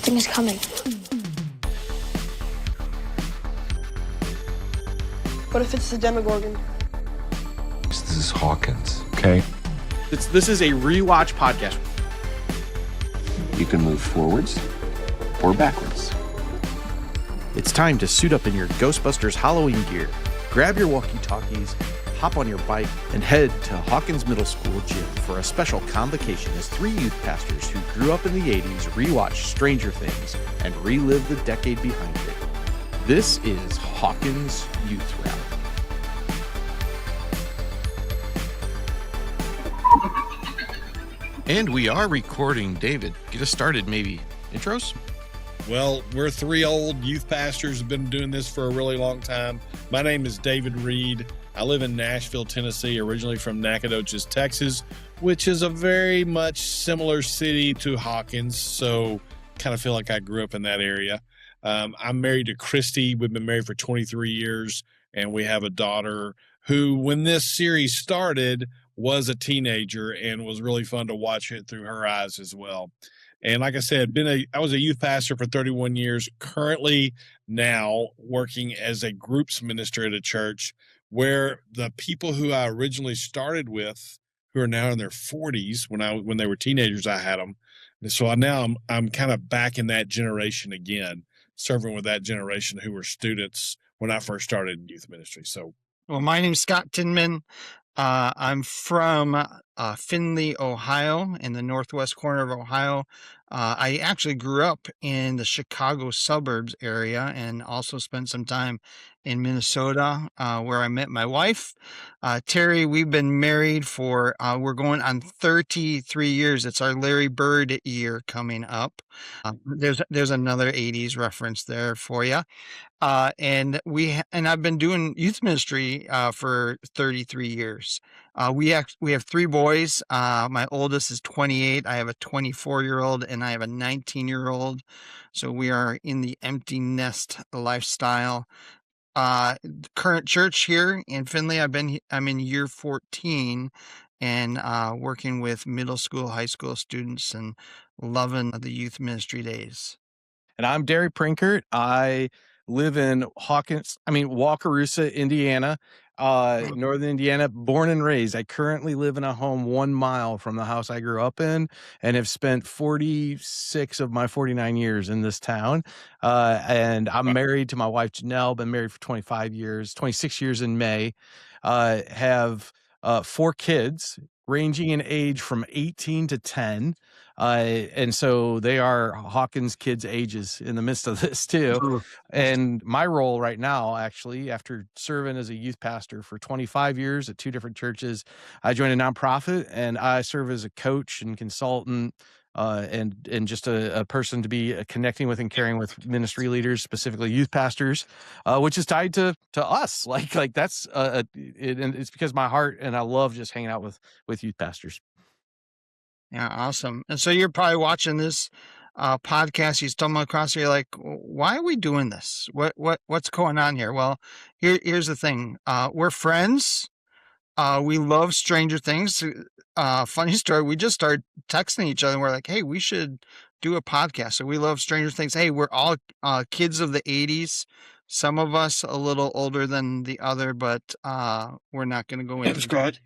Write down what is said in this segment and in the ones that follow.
Something is coming. What if it's the Demogorgon? This is Hawkins, okay? This is a Rewatch podcast. You can move forwards or backwards. It's time to suit up in your Ghostbusters Halloween gear, grab your walkie-talkies, hop on your bike, and head to Hawkins Middle School gym for a special convocation as three youth pastors who grew up in the 80s rewatch Stranger Things and relive the decade behind it. This is Hawkins Youth Rally. And we are recording. David, get us started, maybe. Intros? Well, we're three old youth pastors who've been doing this for a really long time. My name is David Reed. I live in Nashville, Tennessee, originally from Nacogdoches, Texas, which is a very much similar city to Hawkins, so kind of feel like I grew up in that area. I'm married to Christy. We've been married for 23 years, and we have a daughter who, when this series started, was a teenager, and was really fun to watch it through her eyes as well. And like I said, I was a youth pastor for 31 years, currently now working as a groups minister at a church where the people who I originally started with, who are now in their 40s, when they were teenagers, I had them. And so I'm kind of back in that generation again, serving with that generation who were students when I first started in youth ministry. So, well, my name's Scott Tinman. I'm from Findlay, Ohio, in the northwest corner of Ohio. I actually grew up in the Chicago suburbs area and also spent some time in Minnesota, where I met my wife. Terry, we've been married for, we're going on 33 years. It's our Larry Bird year coming up. There's another 80s reference there for you. And I've been doing youth ministry for 33 years. We have three boys. My oldest is 28. I have a 24-year-old and I have a 19-year-old. So we are in the empty nest lifestyle. Current church here in Findlay. I'm in year 14 and working with middle school, high school students and loving the youth ministry days. And I'm Derry Prinkert. I live in Waukerusa, Indiana, northern Indiana, born and raised. I currently live in a home 1 mile from the house I grew up in and have spent 46 of my 49 years in this town. And I'm married to my wife, Janelle, been married for 26 years in May, have 4 kids ranging in age from 18 to 10. And so they are Hawkins kids' ages in the midst of this too. And my role right now, actually, after serving as a youth pastor for 25 years at 2 different churches, I joined a nonprofit and I serve as a coach and consultant, and just a person to be connecting with and caring with ministry leaders, specifically youth pastors, which is tied to us. Like that's and it's because my heart and I love just hanging out with youth pastors. Yeah, awesome. And so you're probably watching this podcast. You stumble across it, you're like, why are we doing this? What's going on here? Well, here's the thing. We're friends. We love Stranger Things. Funny story. We just started texting each other. And we're like, hey, we should do a podcast. So we love Stranger Things. Hey, we're all kids of the 80s. Some of us a little older than the other, but we're not going to go into that.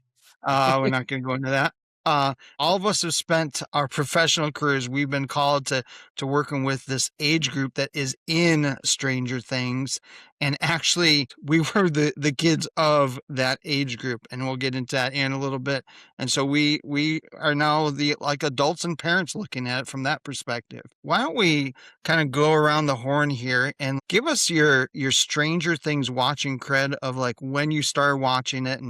We're not going to go into that. All of us have spent our professional careers. We've been called to working with this age group that is in Stranger Things. And actually, we were the kids of that age group. And we'll get into that in a little bit. And so we are now the adults and parents looking at it from that perspective. Why don't we kind of go around the horn here and give us your Stranger Things watching cred of like when you started watching it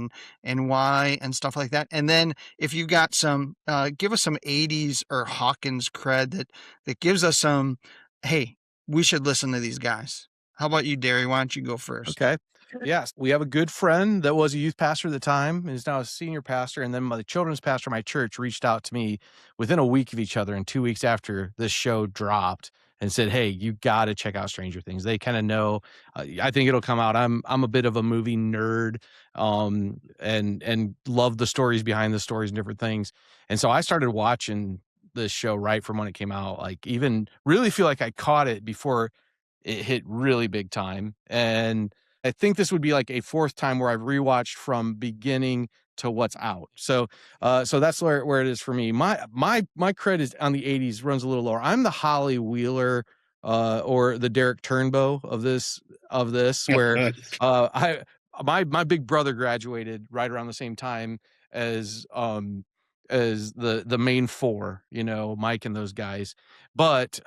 and why and stuff like that. And then if you've got some, give us some 80s or Hawkins cred that gives us some, hey, we should listen to these guys. How about you, Derry? Why don't you go first? Okay. Yes. We have a good friend that was a youth pastor at the time and is now a senior pastor. And then the children's pastor of my church reached out to me within a week of each other and 2 weeks after this show dropped and said, hey, you got to check out Stranger Things. They kind of know, I think it'll come out. I'm a bit of a movie nerd, and love the stories behind the stories and different things. And so I started watching this show right from when it came out. Like, even really feel like I caught it before it hit really big time. And I think this would be like a fourth time where I've rewatched from beginning to what's out. So so that's where it is for me. My credit on the 80s runs a little lower. I'm the Holly Wheeler or the Derek Turnbow of this where my big brother graduated right around the same time as the main four, Mike and those guys, but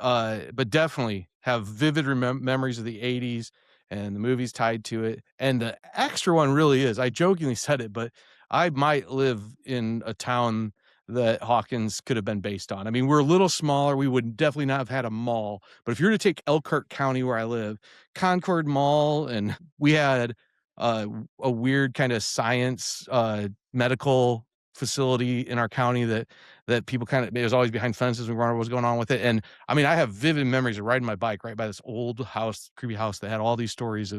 definitely have vivid memories of the 80s and the movies tied to it. And the extra one really is, I jokingly said it, but I might live in a town that Hawkins could have been based on. I mean, we're a little smaller. We would definitely not have had a mall, but if you were to take Elkhart County where I live, Concord Mall, and we had a weird kind of science medical facility in our county that people it was always behind fences. We wondered what was going on with it. And I mean, I have vivid memories of riding my bike right by this old house, creepy house that had all these stories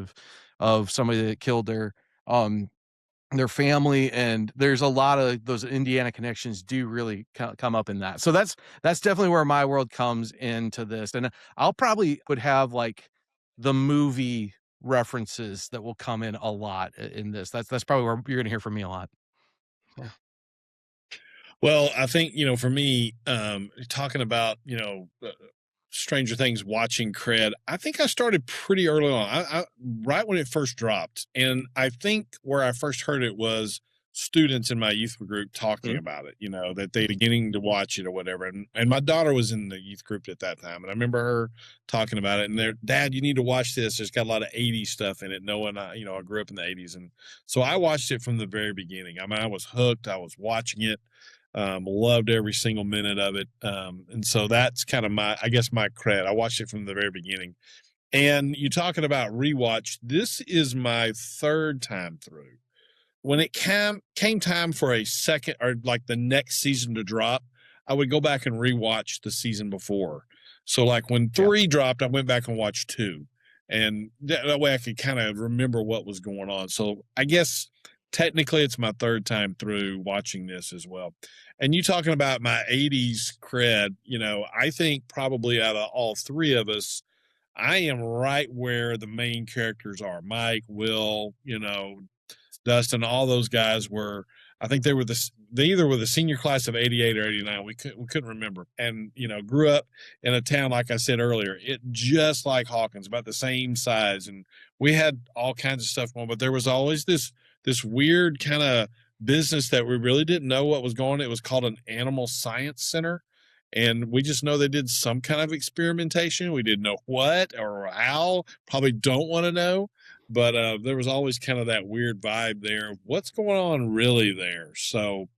of somebody that killed their family. And there's a lot of those Indiana connections do really come up in that. So that's definitely where my world comes into this. And I'll probably would have like the movie references that will come in a lot in this. That's probably where you're going to hear from me a lot. Yeah. Well, I think, for me, talking about, Stranger Things watching cred, I think I started pretty early on, I right when it first dropped. And I think where I first heard it was students in my youth group talking about it, that they beginning to watch it or whatever. And my daughter was in the youth group at that time. And I remember her talking about it, and they're, Dad, you need to watch this. There's got a lot of 80s stuff in it. Knowing I grew up in the 80s. And so I watched it from the very beginning. I mean, I was hooked. I was watching it. Loved every single minute of it. And so that's kind of my cred. I watched it from the very beginning. And you talking about rewatch, this is my third time through. When it came time for a second or like the next season to drop, I would go back and rewatch the season before. So like when 3 dropped, I went back and watched 2. And that way I could kind of remember what was going on. So I guess technically it's my third time through watching this as well. And you talking about my 80s cred, I think probably out of all 3 of us, I am right where the main characters are. Mike, Will, Dustin, all those guys were, I think they either were the senior class of 88 or 89. We couldn't remember. And, grew up in a town, like I said earlier, it just like Hawkins, about the same size. And we had all kinds of stuff going, but there was always this weird kind of business that we really didn't know what was going on. It was called an animal science center. And we just know they did some kind of experimentation. We didn't know what or how, probably don't want to know. But there was always kind of that weird vibe there. What's going on really there? So,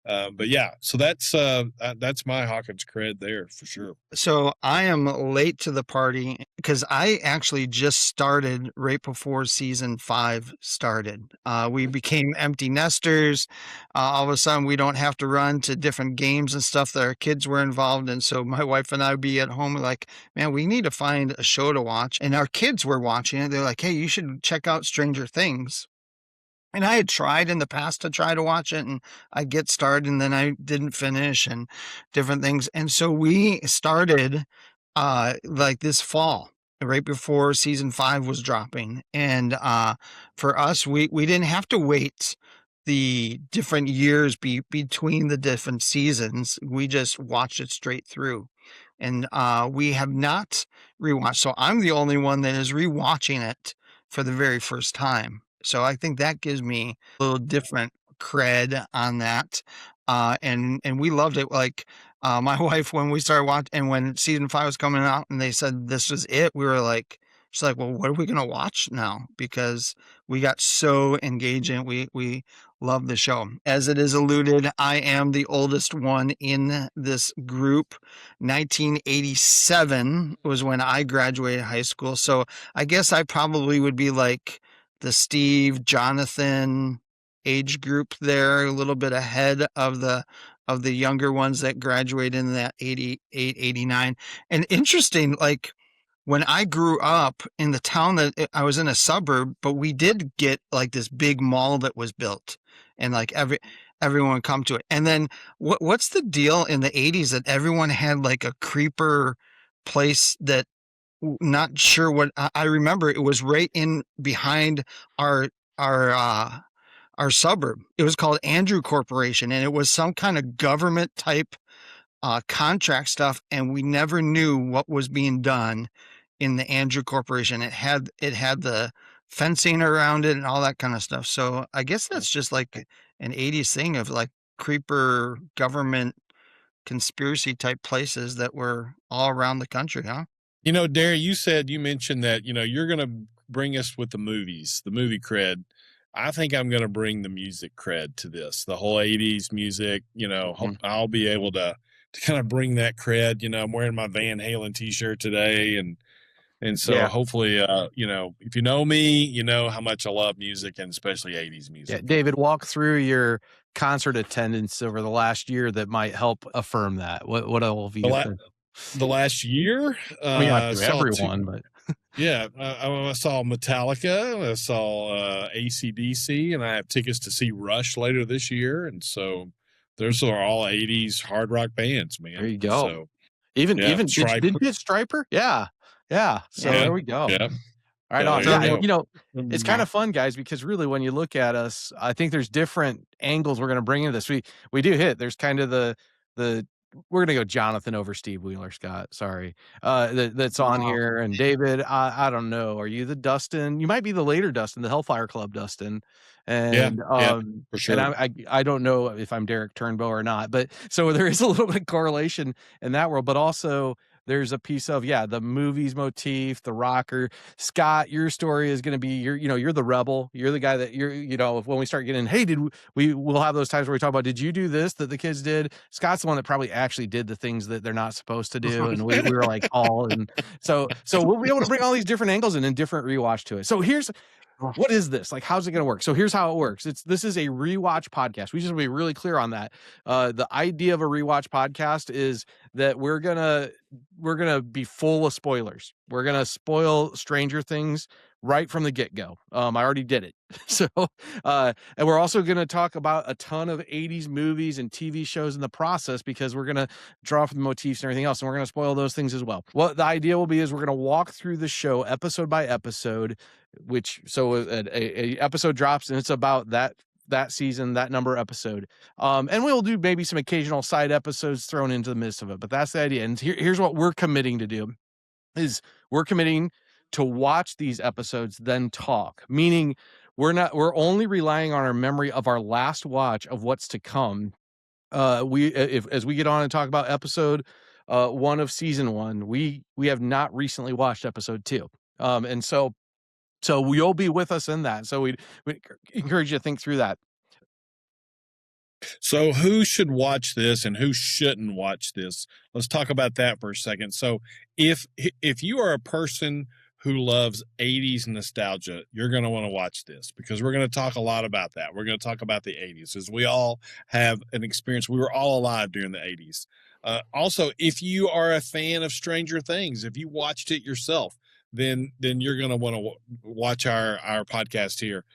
but yeah, so that's my Hawkins cred there for sure. So I am late to the party because I actually just started right before season 5 started. We became empty nesters. All of a sudden, we don't have to run to different games and stuff that our kids were involved in. So my wife and I would be at home like, man, we need to find a show to watch. And our kids were watching it. They're like, hey, you should check out Stranger Things. And I had tried in the past to try to watch it, and I get started and then I didn't finish and different things. And so we started like this fall, right before season 5 was dropping. And for us, we didn't have to wait the different years between the different seasons. We just watched it straight through. And we have not rewatched. So I'm the only one that is rewatching it for the very first time. So I think that gives me a little different cred on that. And we loved it. Like my wife, when we started watching and when season 5 was coming out and they said this was it, we were like, she's like, well, what are we going to watch now? Because we got so engaging. We love the show. As it is alluded, I am the oldest one in this group. 1987 was when I graduated high school. So I guess I probably would be like the Steve, Jonathan age group there, a little bit ahead of the younger ones that graduated in that 88, 89. And interesting, like when I grew up in the town that I was in a suburb, but we did get like this big mall that was built. And like everyone come to it. And then what's the deal in the 80s that everyone had like a creeper place that not sure what I remember it was right in behind our our suburb. It was called Andrew Corporation, and it was some kind of government type contract stuff, and we never knew what was being done in the Andrew Corporation. It had the fencing around it and all that kind of stuff. So I guess that's just like an 80s thing of like creeper government conspiracy type places that were all around the country, huh? You know, Derry, you mentioned that, you're going to bring us with the movies, the movie cred. I think I'm going to bring the music cred to this, the whole 80s music. I'll be able to kind of bring that cred. I'm wearing my Van Halen t-shirt today. And so hopefully, if you know me, you know how much I love music and especially 80s music. Yeah, David, walk through your concert attendance over the last year that might help affirm that. What all have you done? The last year? I mean, not through everyone, but. Yeah, I saw Metallica, I saw AC/DC, and I have tickets to see Rush later this year. And so those are all 80s hard rock bands, man. There you go. So, even did you hit Striper? Yeah. So there we go. Yeah. Right on. Yeah, it's kind of fun, guys, because really when you look at us, I think there's different angles we're going to bring into this. We do hit. There's kind of the we're going to go Jonathan over Steve Wheeler, Scott. Sorry. That's on here. And David, I don't know. Are you the Dustin? You might be the later Dustin, the Hellfire Club Dustin. And for sure. And I don't know if I'm Derek Turnbow or not, but so there is a little bit of correlation in that world, but also there's a piece of, the movies motif, the rocker. Scott, your story is going to be, you're the rebel. You're the guy that when we start getting, hey, we'll have those times where we talk about, did you do this that the kids did? Scott's the one that probably actually did the things that they're not supposed to do. And we were like all, and so we'll be able to bring all these different angles and different rewatch to it. So what is this? Like, how's it going to work? So here's how it works. This is a rewatch podcast. We just want to be really clear on that. The idea of a rewatch podcast is that we're going to be full of spoilers. We're going to spoil Stranger Things right from the get-go. I already did it. So, and we're also going to talk about a ton of 80s movies and TV shows in the process, because we're going to draw from the motifs and everything else, and we're going to spoil those things as well. What the idea will be is we're going to walk through the show episode by episode, a episode drops and it's about that season, that number episode. And we'll do maybe some occasional side episodes thrown into the midst of it, but that's the idea. And here's what we're committing to do is we're committing to watch these episodes, then talk, meaning we're only relying on our memory of our last watch of what's to come. As we get on and talk about episode 1 of season 1, we have not recently watched episode 2. And so you'll be with us in that. So we encourage you to think through that. So who should watch this and who shouldn't watch this? Let's talk about that for a second. So if you are a person who loves 80s nostalgia, you're going to want to watch this, because we're going to talk a lot about that. We're going to talk about the 80s, as we all have an experience. We were all alive during the 80s. Also, if you are a fan of Stranger Things, if you watched it yourself, then you're going to want to watch our podcast here.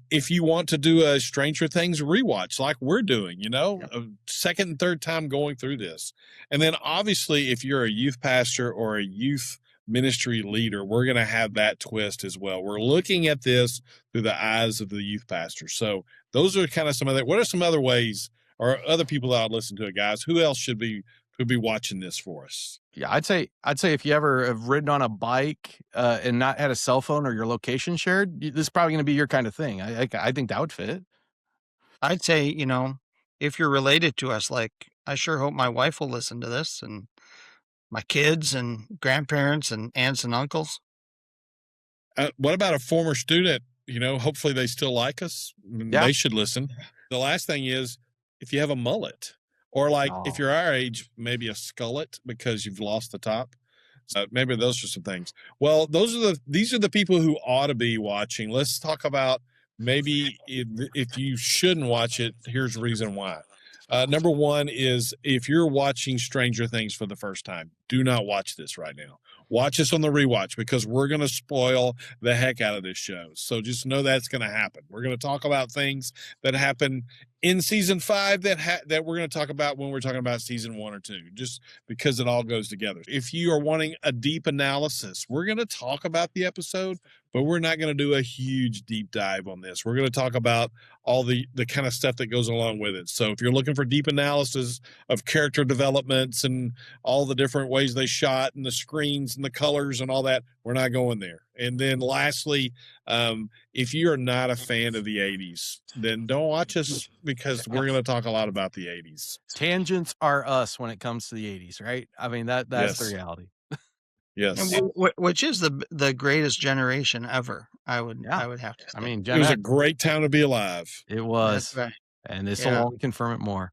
If you want to do a Stranger Things rewatch like we're doing, a second and third time going through this. And then obviously, if you're a youth pastor or a youth ministry leader, we're going to have that twist as well. We're looking at this through the eyes of the youth pastor. So those are kind of what are some other ways or other people that I'd listen to it, guys? Who else should be watching this for us? Yeah, I'd say if you ever have ridden on a bike and not had a cell phone or your location shared, this is probably going to be your kind of thing. I think that would fit. I'd say, if you're related to us, like I sure hope my wife will listen to this, and my kids and grandparents and aunts and uncles. What about a former student? Hopefully they still like us. Yeah. They should listen. The last thing is, if you have a mullet, or if you're our age, maybe a skullet because you've lost the top. So maybe those are some things. Well, these are the people who ought to be watching. Let's talk about maybe if you shouldn't watch it. Here's the reason why. Number one is, if you're watching Stranger Things for the first time, do not watch this right now. Watch this on the rewatch, because we're going to spoil the heck out of this show. So just know that's going to happen. We're going to talk about things that happen in season 5 that we're going to talk about when we're talking about season 1 or 2, just because it all goes together. If you are wanting a deep analysis, we're going to talk about the episode, but we're not going to do a huge deep dive on this. We're going to talk about all the kind of stuff that goes along with it. So if you're looking for deep analysis of character developments and all the different ways they shot and the screens and the colors and all that, we're not going there. And then lastly, if you're not a fan of the 80s, then don't watch us, because we're going to talk a lot about the 80s. Tangents are us when it comes to the 80s, right? I mean, that's Yes. the reality. Yes. And which is the greatest generation ever. I would have to say. I mean, It Gen was a X, great time to be alive. it That's was, right. and this Yeah. will only confirm it more.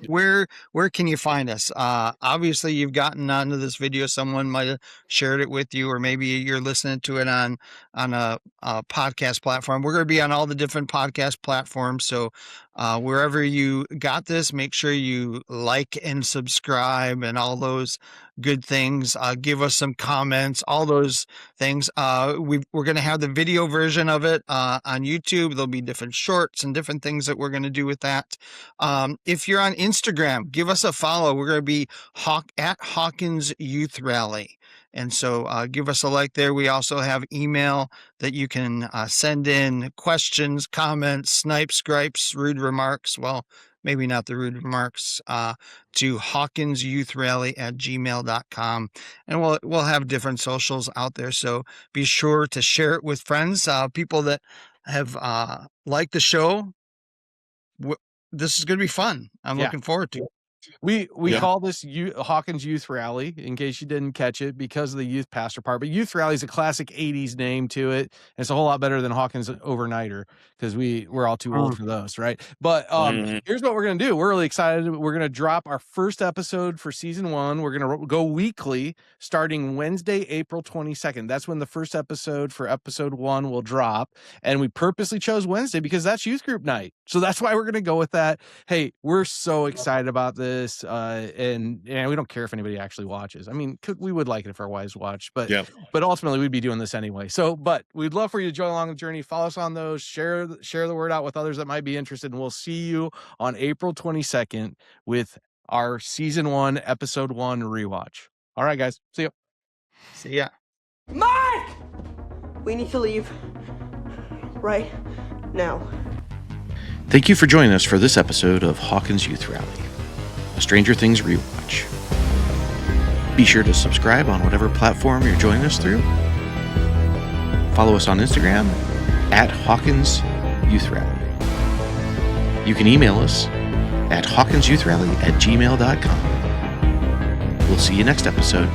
Where can you find us? Obviously, you've gotten onto this video. Someone might have shared it with you, or maybe you're listening to it on a podcast platform. We're going to be on all the different podcast platforms. So wherever you got this, make sure you like and subscribe and all those good things. Give us some comments, all those things. We're going to have the video version of it on YouTube. There'll be different shorts and different things that we're going to do with that. If you're on Instagram, give us a follow. We're going to be at Hawkins Youth Rally. And so give us a like there. We also have email that you can send in questions, comments, snipes, gripes, rude remarks. Well, maybe not the rude remarks, to hawkinsyouth.rally@gmail.com. And we'll have different socials out there. So be sure to share it with friends, people that have liked the show. This is going to be fun. I'm looking forward to it. We Yeah. call this Hawkins Youth Rally, in case you didn't catch it, because of the youth pastor part. But Youth Rally is a classic 80s name to it. It's a whole lot better than Hawkins Overnighter, because we're all too old for those, right? But here's what we're going to do. We're really excited. We're going to drop our first episode for season 1. We're going to go weekly starting Wednesday, April 22nd. That's when the first episode for episode 1 will drop. And we purposely chose Wednesday because that's youth group night. So that's why we're going to go with that. Hey, we're so excited about this. And we don't care if anybody actually watches. I mean, we would like it if our wives watched, but ultimately we'd be doing this anyway. So, but we'd love for you to join along the journey. Follow us on those. Share the word out with others that might be interested. And we'll see you on April 22nd with our season 1, episode 1 rewatch. All right, guys. See you. See ya. Mark! We need to leave. Right now. Thank you for joining us for this episode of Hawkins Youth Rally, a Stranger Things rewatch. Be sure to subscribe on whatever platform you're joining us through. Follow us on Instagram at Hawkins Youth Rally. You can email us at hawkinsyouithrally@gmail.com. We'll see you next episode.